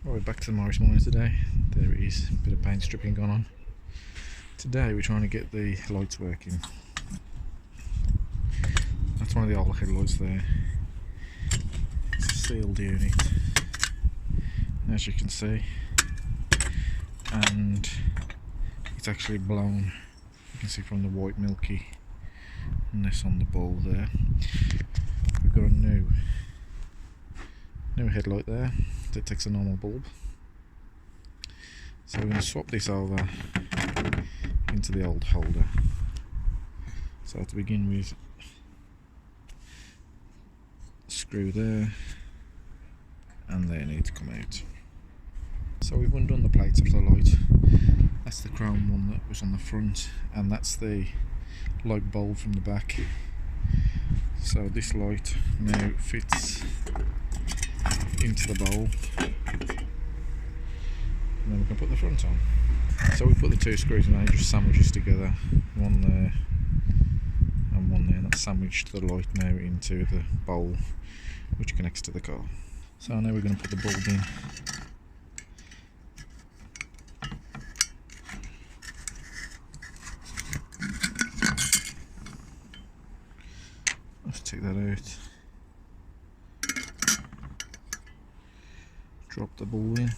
Right, back to the Morris Minor today. There it is, bit of paint stripping going on. Today we're trying to get the lights working. That's one of the old headlights there. It's a sealed unit, as you can see, and it's actually blown. You can see from the white milky ness on the bulb there. We've got a new headlight there that takes a normal bulb. So we're going to swap this over into the old holder. So to begin with, screw there, and they need to come out. So we've undone the plates of the light. That's the chrome one that was on the front, and that's the light bulb from the back. So this light now fits into the bowl, and then we can put the front on. So we put the two screws in there, just sandwiches together, one there and one there, and that's sandwiched the light now into the bowl which connects to the car. So now we're going to put the bulb in. Let's take that out. Drop the bulb in.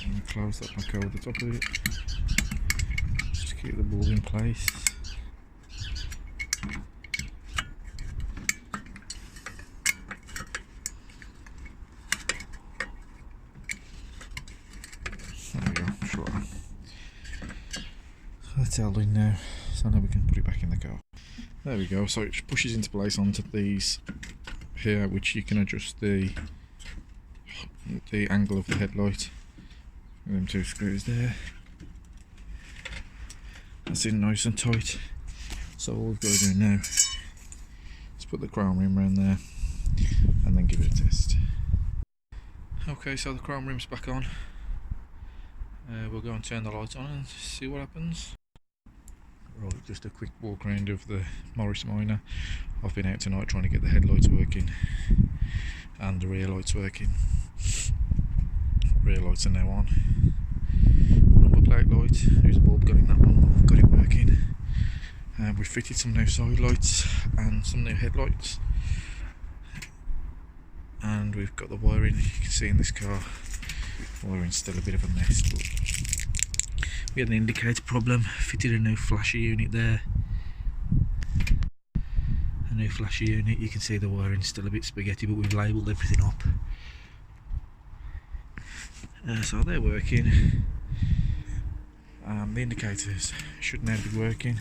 And close that back over the top of it. Just keep the bulb in place. That's held in now, so now we can put it back in the car. There we go, so it just pushes into place onto these here, which you can adjust the angle of the headlight. And them two screws there. That's in nice and tight. So all we've got to do now is put the chrome rim around there and then give it a test. Okay, so the chrome rim's back on. We'll go and turn the lights on and see what happens. Right, just a quick walk around of the Morris Minor. I've been out tonight trying to get the headlights working and the rear lights working. Rear lights are now on. Number plate light, there's a bulb got in that one, but we've got it working. We've fitted some new side lights and some new headlights. And we've got the wiring, you can see in this car. Wiring's still a bit of a mess, but we had an indicator problem. Fitted a new flasher unit there. A new flasher unit. You can see the wiring's still a bit spaghetti, but we've labelled everything up. So they're working. The indicators should now be working.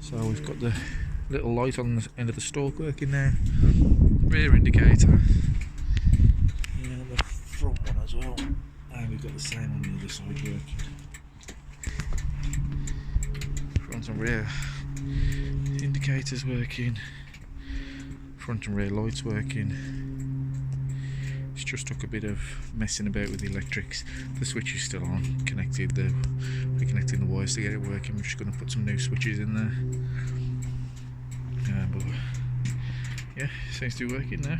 So we've got the little light on the end of the stalk working now. Rear indicator. Yeah, the front one as well. And we've got the same on the other side working. Front and rear indicators working, front and rear lights working. It's just took a bit of messing about with the electrics. The switch is still on, we're connecting the wires to get it working. We're just going to put some new switches in there. But yeah, seems to be working now.